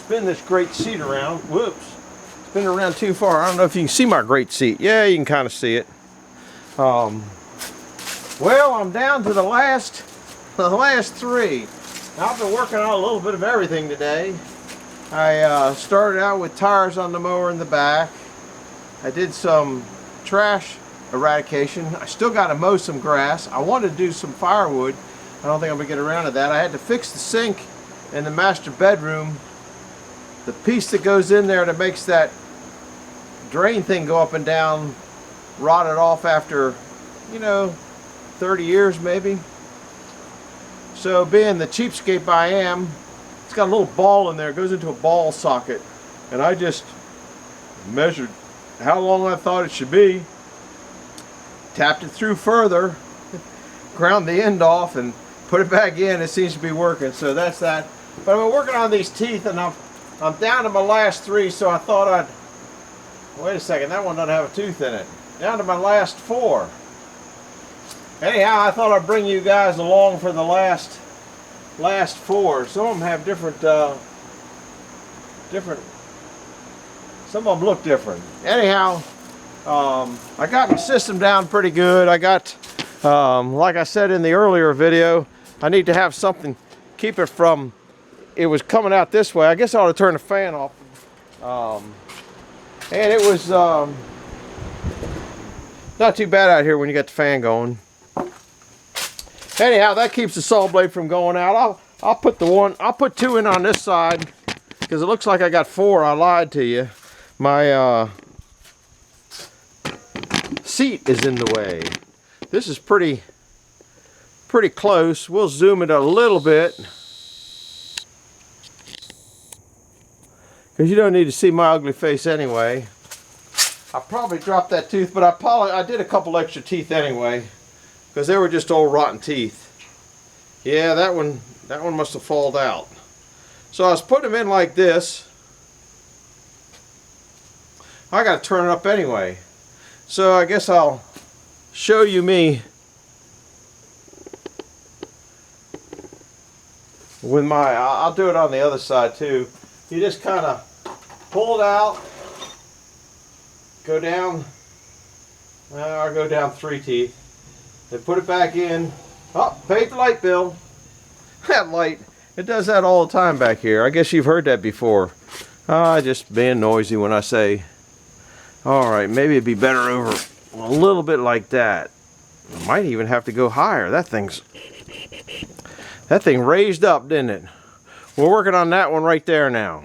spin this great seat around. Whoops. Spin it around too far. I don't know if you can see my great seat. Yeah, you can kind of see it. Well, I'm down to the last three. I've been working on a little bit of everything today. I started out with tires on the mower in the back. I did some trash eradication. I still got to mow some grass. I wanted to do some firewood. I don't think I'm going to get around to that. I had to fix the sink in the master bedroom. The piece that goes in there that makes that drain thing go up and down rotted off after, 30 years maybe. So being the cheapskate I am, it's got a little ball in there. It goes into a ball socket. And I just measured how long I thought it should be. Tapped it through further. Ground the end off and put it back in. It seems to be working. So that's that. But I've been working on these teeth and I'm down to my last three, so I thought I'd... Wait a second, that one doesn't have a tooth in it. Down to my last four. Anyhow, I thought I'd bring you guys along for the last four. Some of them have different, some of them look different. Anyhow, I got my system down pretty good. I got, like I said in the earlier video, I need to have something, keep it from, it was coming out this way. I guess I ought to turn the fan off. And it was not too bad out here when you got the fan going. Anyhow, that keeps the saw blade from going out. I'll put two in on this side because it looks like I got four. I lied to you. My seat is in the way. This is pretty close. We'll zoom it a little bit because you don't need to see my ugly face anyway. I probably dropped that tooth, but I did a couple extra teeth anyway because they were just old rotten teeth. Yeah, that one must have fallen out. So I was putting them in like this. I got to turn it up anyway. So I guess I'll show you me with my, I'll do it on the other side too. You just kind of pull it out, go down, I'll go down 3 teeth, then put it back in. Oh, paid the light bill. That light, it does that all the time back here. I guess you've heard that before. Just being noisy when I say, alright, maybe it'd be better over a little bit like that. I might even have to go higher. That thing raised up, didn't it? We're working on that one right there now.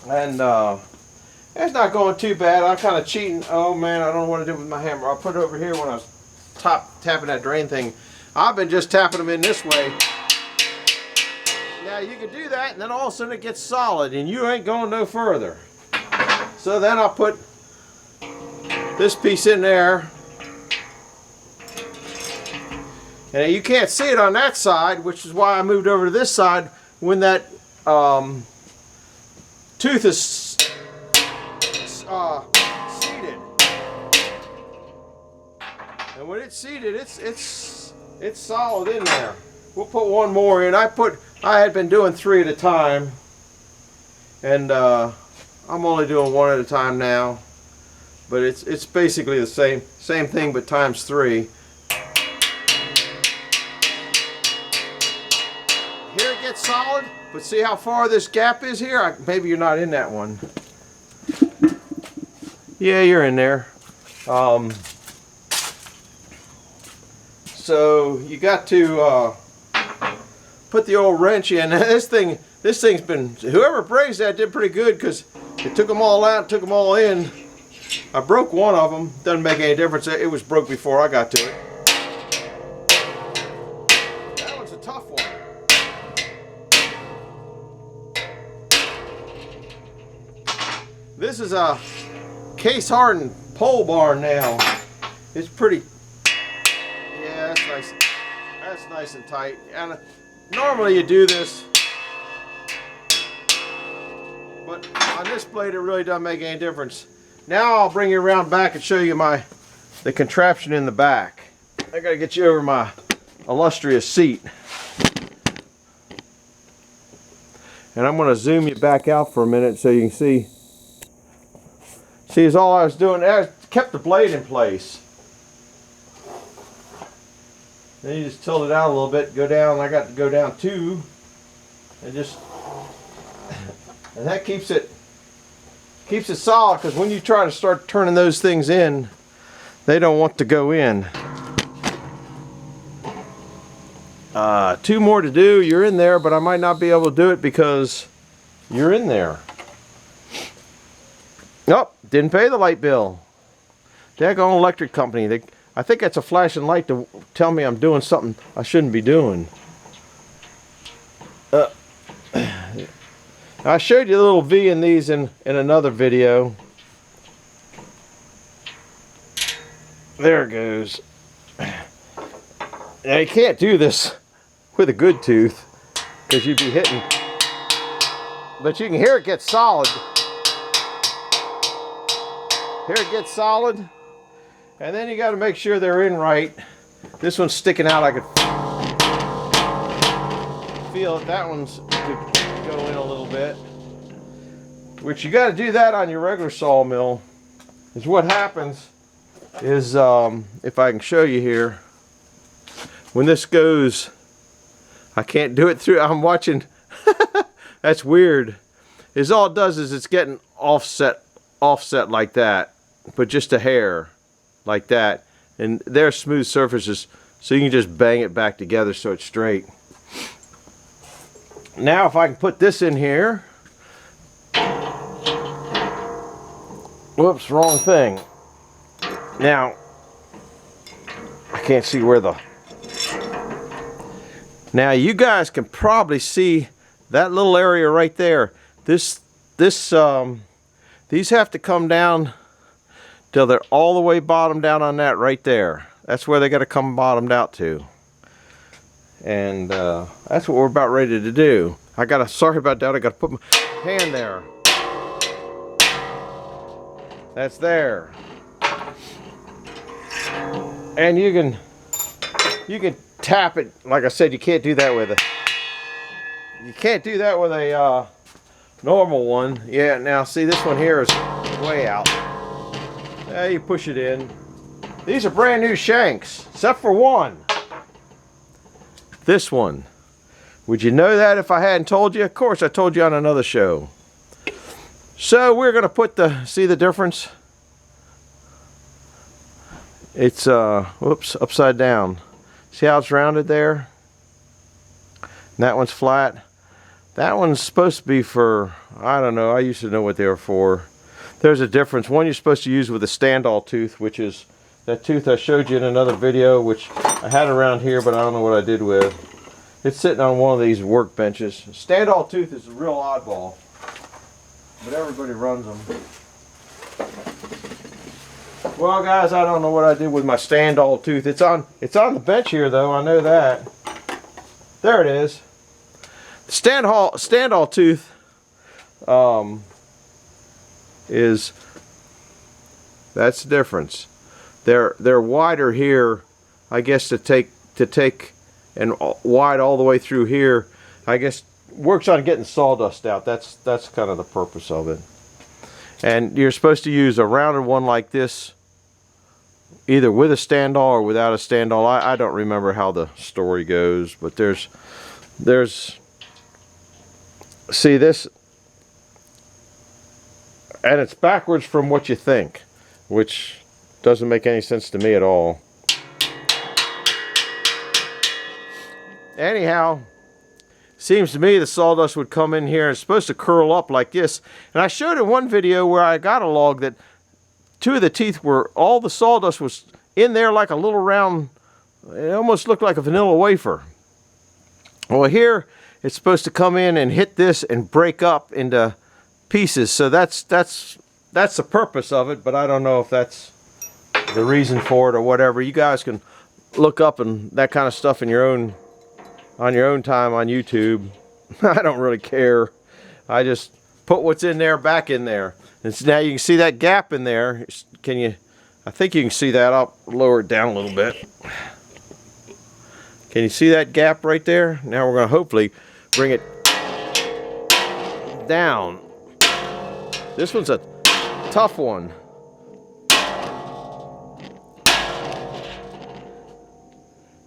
And it's not going too bad. I'm kind of cheating. Oh man, I don't know what to do with my hammer. I'll put it over here when I was tapping that drain thing. I've been just tapping them in this way. Now you can do that and then all of a sudden it gets solid and you ain't going no further. So then I'll put this piece in there. And you can't see it on that side, which is why I moved over to this side when that tooth is seated. And when it's seated, it's solid in there. We'll put one more in. I had been doing 3 at a time, and I'm only doing 1 at a time now. But it's basically the same thing, but times 3. Here it gets solid, but see how far this gap is here? Maybe you're not in that one. Yeah, you're in there. So you got to put the old wrench in. This thing's been, whoever brazed that did pretty good because it took them all out, took them all in. I broke one of them. Doesn't make any difference. It was broke before I got to it. That one's a tough one. This is a case hardened pole barn now. It's pretty. Yeah, that's nice. That's nice and tight. And normally you do this, but on this blade it really doesn't make any difference. Now I'll bring you around back and show you the contraption in the back. I gotta get you over my illustrious seat. And I'm going to zoom you back out for a minute so you can see. See, is all I was doing. I kept the blade in place. Then you just tilt it out a little bit, go down. I got to go down 2, and that keeps it solid, because when you try to start turning those things in, they don't want to go in. 2 more to do. You're in there, but I might not be able to do it because you're in there. Nope, didn't pay the light bill. Daggone electric company. I think that's a flashing light to tell me I'm doing something I shouldn't be doing. I showed you the little V in these in another video. There it goes. Now you can't do this with a good tooth because you'd be hitting. But you can hear it get solid. Here it gets solid. And then you got to make sure they're in right. This one's sticking out. I could feel it. That one's could go in a little bit. Which you got to do that on your regular sawmill. Is what happens is, if I can show you here, when this goes, I can't do it through. I'm watching. That's weird. Is all it does is it's getting offset like that, but just a hair. Like that, and they're smooth surfaces, so you can just bang it back together so it's straight. Now if I can put this in here, whoops, wrong thing. Now I can't see where now you guys can probably see that little area right there. These have to come down till they're all the way bottomed out on that right there. That's where they got to come bottomed out to. And that's what we're about ready to do. Sorry about that, I got to put my hand there. That's there. And you can tap it. Like I said, you can't do that with a normal one. Yeah, now see, this one here is way out. You push it in. These are brand new shanks, except for one. This one. Would you know that if I hadn't told you? Of course, I told you on another show. So we're going to put see the difference? It's, whoops, upside down. See how it's rounded there? And that one's flat. That one's supposed to be for, I don't know, I used to know what they were for. There's a difference. One you're supposed to use with a Standall tooth, which is that tooth I showed you in another video, which I had around here, but I don't know what I did with. It's sitting on one of these workbenches. Standall tooth is a real oddball, but everybody runs them. Well, guys, I don't know what I did with my Standall tooth. It's on the bench here, though. I know that. There it is. Standall tooth. That's the difference. They're wider here, I guess, to take and wide all the way through here. I guess works on getting sawdust out. That's kind of the purpose of it. And you're supposed to use a rounded one like this, either with a Standall or without a Standall. I don't remember how the story goes, but there's see this. And it's backwards from what you think, which doesn't make any sense to me at all. Anyhow, seems to me the sawdust would come in here and it's supposed to curl up like this. And I showed in one video where I got a log that 2 of the teeth were, all the sawdust was in there like a little round, it almost looked like a vanilla wafer. Well, here it's supposed to come in and hit this and break up into pieces. So that's the purpose of it, but I don't know if that's the reason for it or whatever. You guys can look up and that kind of stuff on your own time on YouTube. I don't really care. I just put what's in there back in there. And so now you can see that gap in there. Can you? I think you can see that. I'll lower it down a little bit. Can you see that gap right there? Now we're going to hopefully bring it it down. This one's a tough one.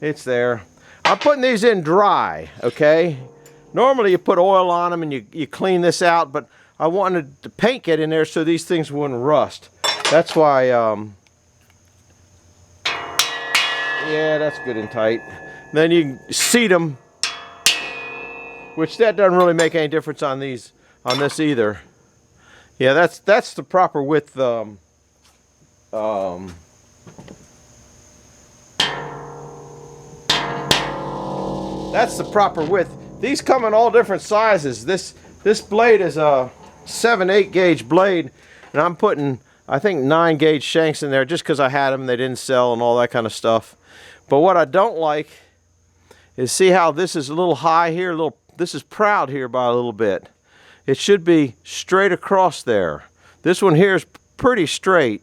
It's there. I'm putting these in dry, okay? Normally you put oil on them and you clean this out, but I wanted the paint get in there so these things wouldn't rust. That's why, yeah, that's good and tight. Then you can seat them, which that doesn't really make any difference on these, on this either. Yeah, that's the proper width. That's the proper width. These come in all different sizes. This blade is a 7/8 gauge blade, and I'm putting, I think, 9 gauge shanks in there just because I had them. They didn't sell and all that kind of stuff. But what I don't like is, see how this is a little high here, this is proud here by a little bit. It should be straight across there. This one here is pretty straight.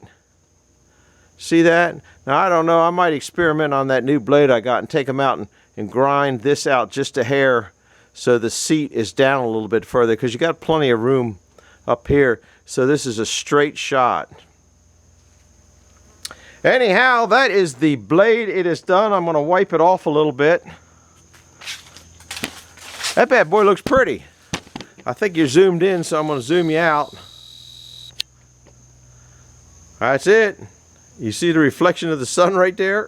See that? Now I don't know, I might experiment on that new blade I got and take them out and grind this out just a hair so the seat is down a little bit further, because you got plenty of room up here. So this is a straight shot. Anyhow, that is the blade. It is done. I'm going to wipe it off a little bit. That bad boy looks pretty. I think you're zoomed in, so I'm going to zoom you out. That's it. You see the reflection of the sun right there?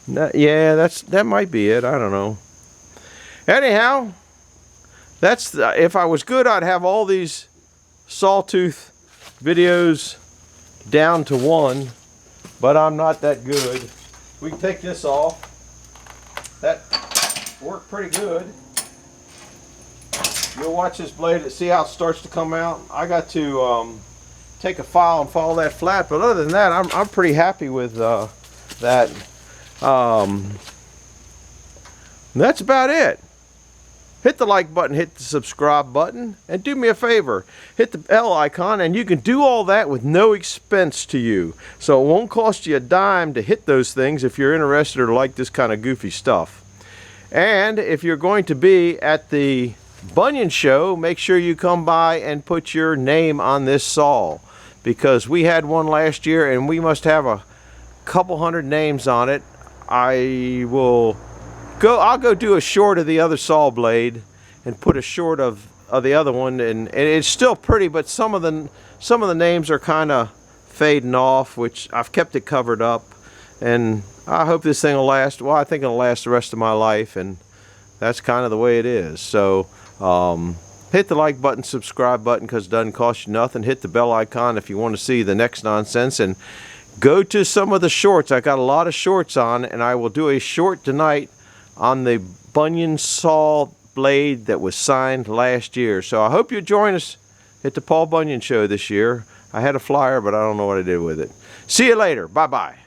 Yeah, that might be it. I don't know. Anyhow, that's if I was good, I'd have all these sawtooth videos down to 1, but I'm not that good. We can take this off. That worked pretty good. You'll watch this blade and see how it starts to come out. I got to take a file and follow that flat, but other than that, I'm pretty happy with that. That's about it. Hit the like button, hit the subscribe button, and do me a favor, hit the bell icon, and you can do all that with no expense to you. So it won't cost you a dime to hit those things if you're interested or like this kind of goofy stuff. And if you're going to be at the Bunion Show, make sure you come by and put your name on this saw, because we had one last year and we must have a couple hundred names on it. I'll go do a short of the other saw blade and put a short of the other one, and it's still pretty, but some of the names are kind of fading off, which I've kept it covered up, and I hope this thing will last. Well, I think it'll last the rest of my life, and that's kind of the way it is. So hit the like button, subscribe button, because it doesn't cost you nothing. Hit the bell icon if you want to see the next nonsense, and go to some of the shorts. I got a lot of shorts on, and I will do a short tonight on the Bunion saw blade that was signed last year. So I hope you join us at the Paul Bunyan Show this year. I had a flyer, but I don't know what I did with it. See you later. Bye-bye.